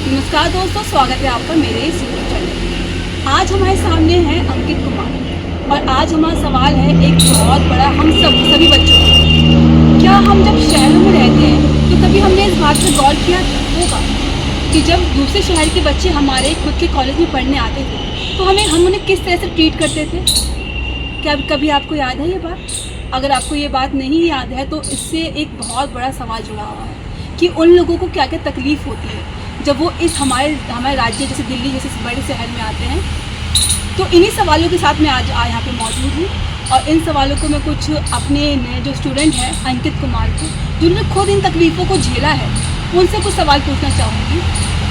नमस्कार दोस्तों, स्वागत है आपका मेरे इस यूट्यूब चैनल में। आज हमारे सामने हैं अंकित कुमार और आज हमारा सवाल है एक बहुत बड़ा हम सभी बच्चों को। क्या हम जब शहरों में रहते हैं तो कभी हमने इस बात पर गौर किया होगा कि जब दूसरे शहर के बच्चे हमारे खुद के कॉलेज में पढ़ने आते थे तो हम उन्हें किस तरह से ट्रीट करते थे? क्या कभी आपको याद है ये बात? अगर आपको ये बात नहीं याद है तो इससे एक बहुत बड़ा सवाल जुड़ा हुआ है कि उन लोगों को क्या क्या तकलीफ़ होती है जब वो इस हमारे राज्य जैसे दिल्ली जैसे बड़े शहर में आते हैं। तो इन्हीं सवालों के साथ मैं आज यहाँ पे मौजूद हूँ और इन सवालों को मैं कुछ अपने नए जो स्टूडेंट हैं अंकित कुमार को, जिन्होंने खुद इन तकलीफ़ों को झेला है, उनसे कुछ सवाल पूछना चाहूँगी।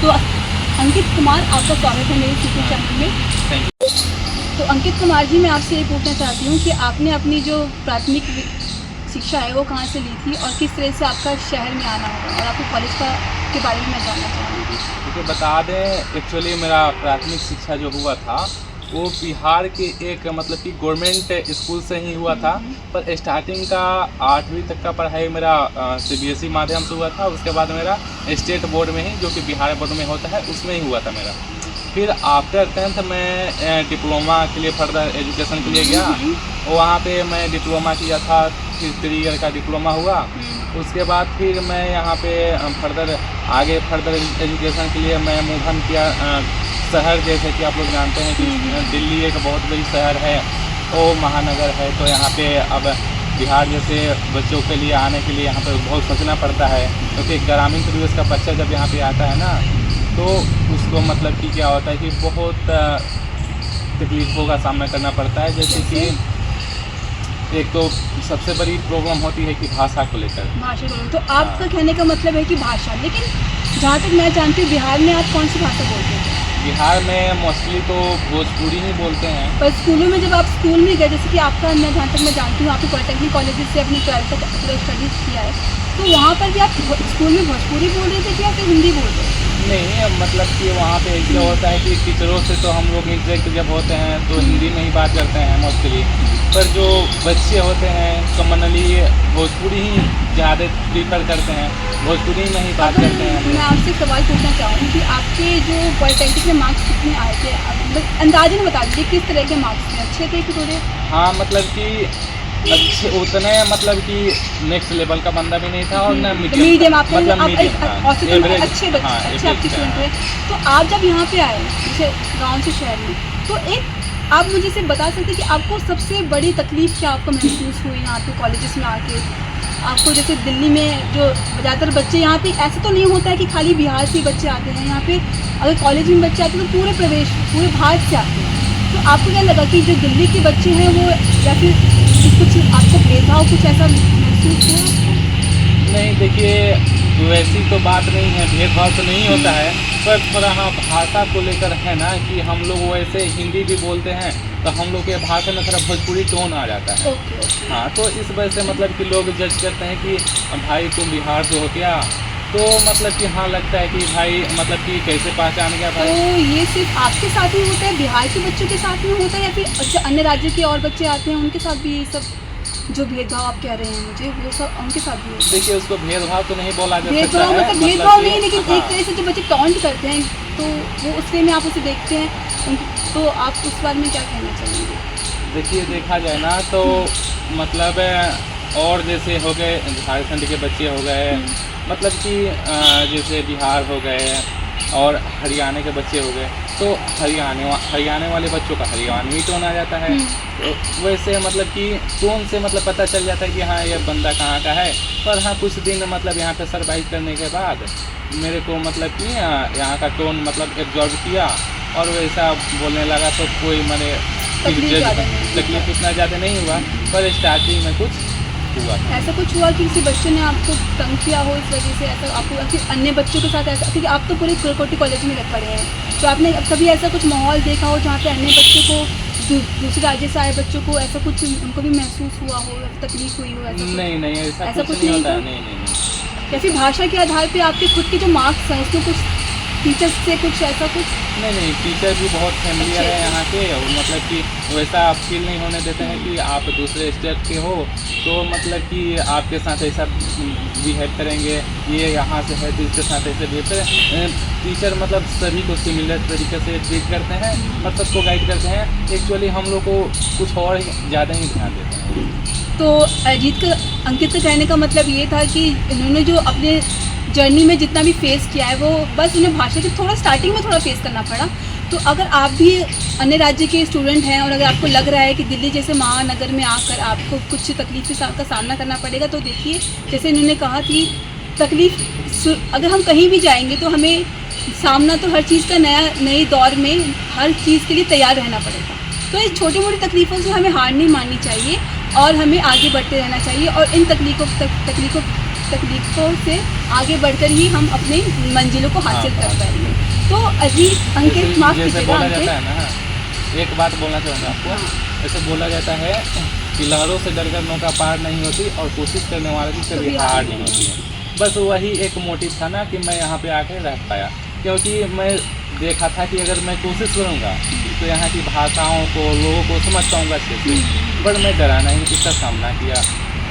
तो अंकित कुमार, आपका स्वागत है मेरे यूट्यूब चैनल में। तो अंकित कुमार जी, मैं आपसे ये पूछना चाहती हूँ कि आपने अपनी जो प्राथमिक शिक्षा है वो कहाँ से ली थी और किस तरह से आपका शहर में आना होगा, और आपके कॉलेज के बारे में मैं जानना चाहूँगी। देखिए, बता दें, एक्चुअली मेरा प्राथमिक शिक्षा जो हुआ था वो बिहार के एक मतलब कि गवर्नमेंट स्कूल से ही हुआ था। पर स्टार्टिंग का 8वीं तक का पढ़ाई मेरा CBSE माध्यम से हुआ था। उसके बाद मेरा स्टेट बोर्ड में ही, जो कि बिहार बोर्ड में होता है, उसमें ही हुआ था मेरा। फिर आफ्टर 10th मैं डिप्लोमा के लिए फर्दर एजुकेशन के लिए गया। वहाँ पे मैं डिप्लोमा किया था, फिर 3 ईयर का डिप्लोमा हुआ। उसके बाद फिर मैं यहाँ पे फर्दर एजुकेशन के लिए मैं मूवन किया शहर। जैसे कि आप लोग जानते हैं कि दिल्ली एक बहुत बड़ी शहर है, वो महानगर है। तो यहाँ पे अब बिहार जैसे बच्चों के लिए आने के लिए यहाँ पे बहुत सोचना पड़ता है, क्योंकि ग्रामीण परिवेश का बच्चा जब यहाँ पे आता है ना, तो उसको मतलब कि क्या होता है कि बहुत तकलीफ़ों का सामना करना पड़ता है। जैसे कि एक तो सबसे बड़ी प्रॉब्लम होती है कि भाषा को लेकर। तो आपका कहने का मतलब है कि भाषा, लेकिन जहाँ तक मैं जानती हूँ बिहार में आप कौन सी भाषा बोलते हैं? बिहार में मोस्टली तो भोजपुरी ही बोलते हैं। पर स्कूलों में जब आप स्कूल में गए, जैसे कि आपका, मैं जहाँ तक मैं जानती हूँ आपके पॉलिटेक्निक कॉलेज से अपनी 12th तक स्टडीज़ किया है, तो वहाँ पर भी आप स्कूल में भोजपुरी बोल रहे थे कि या फिर हिंदी बोल रहे थे? नहीं, मतलब कि वहाँ पे ऐसा होता है कि टीचरों से तो हम लोग इंटरेक्ट जब होते हैं तो हिंदी में ही बात करते हैं मोस्टली। पर जो बच्चे होते हैं कॉमनली भोजपुरी ही ज़्यादा प्रीफर करते हैं, भोजपुरी में ही बात करते हैं। मैं आपसे सवाल पूछना चाहूँगी कि आपके जो पॉलिटेक्निक में मार्क्स कितने आए थे? अंदाज़न बता दीजिए किस तरह के मार्क्स थे, अच्छे थे कि थोड़े? हाँ, मतलब कि अच्छे उतने, मतलब कि नेक्स्ट लेवल का बंदा भी नहीं था और ना मीडियम। आपके मतलब मीडियम, अच्छे बच्चे, अच्छे आपके स्टूडेंट थे। तो आप जब यहाँ पे आए जैसे गांव से शहर में, तो एक आप मुझे से बता सकते हैं कि आपको सबसे बड़ी तकलीफ़ क्या आपको महसूस हुई यहाँ पे कॉलेजेस में आके? आपको जैसे दिल्ली में जो ज़्यादातर बच्चे यहाँ पे, ऐसा तो नहीं होता है कि खाली बिहार से ही बच्चे आते हैं यहाँ पे, अगर कॉलेज में बच्चे आते हैं तो पूरे भारत से आते हैं। तो आपको क्या लगा कि जो दिल्ली के बच्चे हैं वो, या फिर कुछ आपको भेदभाव कुछ ऐसा महसूस हुआ? नहीं, देखिए वैसी तो बात नहीं है, भेदभाव तो नहीं होता है। पर थोड़ा हाँ, भाषा को लेकर है ना कि हम लोग वैसे हिंदी भी बोलते हैं तो हम लोग के भाषा में थोड़ा भोजपुरी टोन आ जाता है। हाँ, तो इस वजह से मतलब कि लोग जज करते हैं कि भाई तुम बिहार से हो क्या, तो मतलब कि हाँ लगता है कि भाई मतलब कि कैसे पहचान गया भाई। तो ये सिर्फ आपके साथ ही होता है, बिहार के बच्चों के साथ में होता है, या फिर जो अन्य राज्य के और बच्चे आते हैं उनके साथ भी ये सब जो भेदभाव आप कह रहे हैं मुझे, वो सब उनके साथ भी होता है? देखिए, उसको भेदभाव तो नहीं बोला जा सकता है। भेदभाव नहीं, लेकिन एक तरह से जो बच्चे टॉन्ट करते हैं तो वो उस वे में आप उसे देखते हैं, तो आप उस बारे में क्या कहना चाहेंगे? देखिए, देखा जाए ना तो मतलब और जैसे हो गए झारखंड के बच्चे हो गए, मतलब कि जैसे बिहार हो गए और हरियाणा के बच्चे हो गए, तो हरियाणा वाले बच्चों का हरियाणवी टोन आ जाता है। तो वैसे मतलब कि टोन से मतलब पता चल जाता है कि हाँ ये बंदा कहाँ का है। पर हाँ, कुछ दिन मतलब यहाँ पे सर्वाइव करने के बाद मेरे को मतलब कि यहाँ का टोन मतलब एब्जॉर्व किया और वैसा बोलने लगा, तो कोई मैंने तकलीफ उतना ज़्यादा नहीं हुआ। पर स्टार्टिंग में कुछ हुआ। ऐसा कुछ हुआ कि किसी बच्चे ने आपको तंग किया हो इस वजह से, ऐसा आपको फिर अन्य बच्चों के साथ ऐसा, क्योंकि आप तो पूरे कुरकोटी कॉलेज में रह पड़े हैं, तो आपने कभी ऐसा कुछ माहौल देखा हो जहाँ पे अन्य बच्चों को, दूसरे राज्य से आए बच्चों को ऐसा कुछ उनको भी महसूस हुआ हो, तकलीफ हुई हो? नहीं, ऐसा कुछ नहीं होता। नहीं। या फिर भाषा के आधार पे आपके खुद के जो मार्क्स हैं उसमें कुछ टीचर्स से कुछ ऐसा कुछ? नहीं, टीचर भी बहुत फेमिलियर है यहाँ के, और मतलब कि वैसा फील नहीं होने देते हैं कि आप दूसरे स्टेट के हो तो मतलब कि आपके साथ ऐसा बिहेव करेंगे, ये यहाँ से है तो इसके साथ ऐसे बिहेव करें। टीचर मतलब सभी को सिमिलर तरीके से ट्रीट करते हैं और सबको गाइड करते हैं। एक्चुअली हम लोग को कुछ और ज़्यादा ही ध्यान देते हैं। तो अंकित का कहने का मतलब ये था कि इन्होंने जो अपने जर्नी में जितना भी फेस किया है वो बस उन्हें भाषा से थोड़ा स्टार्टिंग में थोड़ा फेस करना पड़ा। तो अगर आप भी अन्य राज्य के स्टूडेंट हैं और अगर आपको लग रहा है कि दिल्ली जैसे महानगर में आकर आपको कुछ तकलीफ का सामना करना पड़ेगा, तो देखिए जैसे इन्होंने कहा कि तकलीफ अगर हम कहीं भी जाएंगे तो हमें सामना तो हर चीज़ का नए दौर में हर चीज़ के लिए तैयार रहना पड़ेगा। तो इस छोटी मोटी तकलीफ़ों से हमें हार नहीं माननी चाहिए और हमें आगे बढ़ते रहना चाहिए और इन तकलीफ़ों से आगे बढ़कर ही हम अपने मंजिलों को हासिल कर पाएंगे। तो अजीत अंकित माफ जैसे कीजिएगा बोला जाता अंकित, है ना, एक बात बोलना चाहूँगा आपको। ऐसे बोला जाता है कि लहरों से डरकर नौका पार नहीं होती और कोशिश करने वाले की कभी हार नहीं होती है। बस वही एक मोटिव था ना कि मैं यहाँ पे आके रह पाया, क्योंकि मैं देखा था कि अगर मैं कोशिश करूँगा तो यहाँ की भाषाओं को, लोगों को समझ पाऊँगा अच्छे से। बट मैं डरा नहीं, इसका सामना किया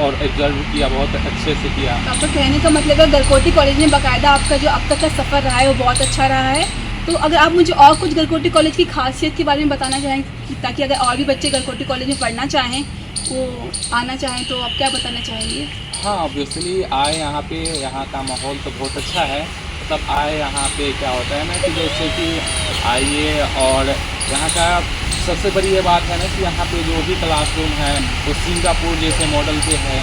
और एब्जर्व किया, बहुत अच्छे से किया। आपका कहने का मतलब है गलकोटी कॉलेज में बाकायदा आपका जो अब तक का सफ़र रहा है वो बहुत अच्छा रहा है। तो अगर आप मुझे और कुछ गलकोटी कॉलेज की खासियत के बारे में बताना चाहें, ताकि अगर और भी बच्चे गलकोटी कॉलेज में पढ़ना चाहें, वो आना चाहें, तो आप क्या बताना चाहेंगे? हाँ, ऑब्वियसली आए यहाँ पे, यहाँ का माहौल तो बहुत अच्छा है। मतलब आए यहाँ पे क्या होता है ना कि जैसे कि आइए, और यहाँ का सबसे बड़ी ये बात है ना कि यहाँ पे जो भी क्लासरूम है वो सिंगापुर जैसे मॉडल पे है,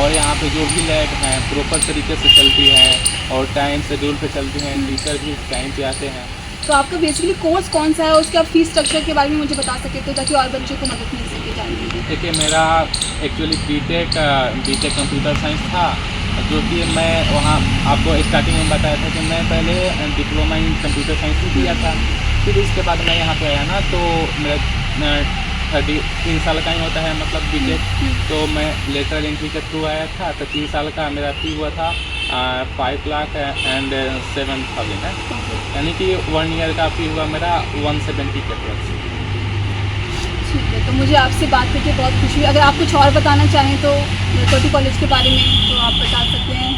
और यहाँ पे जो भी लैब हैं प्रॉपर तरीके से चलती हैं और टाइम शेड्यूल पे चलती हैं, टीचर भी टाइम पे आते हैं। तो आपका बेसिकली कोर्स कौन सा है, उसके आप फीस स्ट्रक्चर के बारे में मुझे बता सके तो ताकि और बच्चों को मदद मिल सके जानने में। देखिए, मेरा एक्चुअली बीटेक कंप्यूटर साइंस था, जो कि मैं वहाँ आपको स्टार्टिंग में बताया था कि मैं पहले डिप्लोमा इन कंप्यूटर साइंस में किया था। फिर इसके बाद मैं यहाँ पे आया ना, तो मेरा 3 साल का ही होता है मतलब बीटेक। तो मैं लेटरल एंट्री के थ्रू आया था, तो 3 साल का मेरा फी हुआ था 5 लाख एंड 7,000 है, यानी कि 1 ईयर का फी हुआ मेरा 170 के प्लस। ठीक है, तो मुझे आपसे बात करके बहुत खुशी हुई। अगर आप कुछ और बताना चाहें तो गलकोटी कॉलेज के बारे में तो आप बता सकते हैं।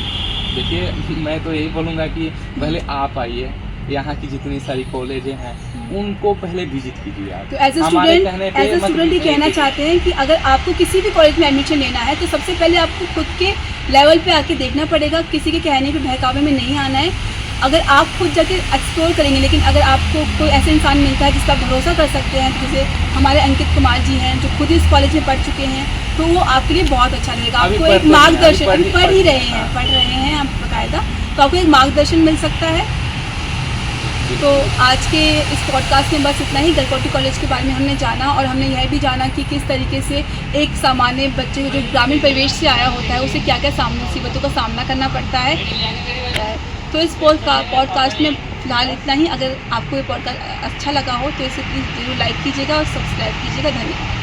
देखिए, मैं तो यही बोलूँगा कि पहले आप आइए, यहाँ की जितनी सारी कॉलेजें हैं उनको पहले विजिट कीजिए आप। तो एज ए स्टूडेंट ये कहना चाहते हैं कि अगर आपको किसी भी कॉलेज में एडमिशन लेना है तो सबसे पहले आपको खुद के लेवल पे आके देखना पड़ेगा, किसी के कहने पे बहकावे में नहीं आना है। अगर आप खुद जाके एक्सप्लोर करेंगे, लेकिन अगर आपको कोई ऐसा इंसान मिलता है जिस पर भरोसा कर सकते हैं, जैसे हमारे अंकित कुमार जी हैं जो खुद ही इस कॉलेज में पढ़ चुके हैं, तो वो आपके लिए बहुत अच्छा रहेगा। आपको एक मार्गदर्शन, पढ़ रहे हैं आप बाकायदा, तो आपको एक मार्गदर्शन मिल सकता है। तो आज के इस पॉडकास्ट में बस इतना ही। गलकोटी कॉलेज के बारे में हमने जाना और हमने यह भी जाना कि किस तरीके से एक सामान्य बच्चे जो ग्रामीण परिवेश से आया होता है उसे क्या क्या मुसीबतों का सामना करना पड़ता है। तो इस पॉडकास्ट में फिलहाल इतना ही। अगर आपको ये पॉडकास्ट अच्छा लगा हो तो इसे प्लीज़ ज़रूर लाइक कीजिएगा और सब्सक्राइब कीजिएगा। धन्यवाद।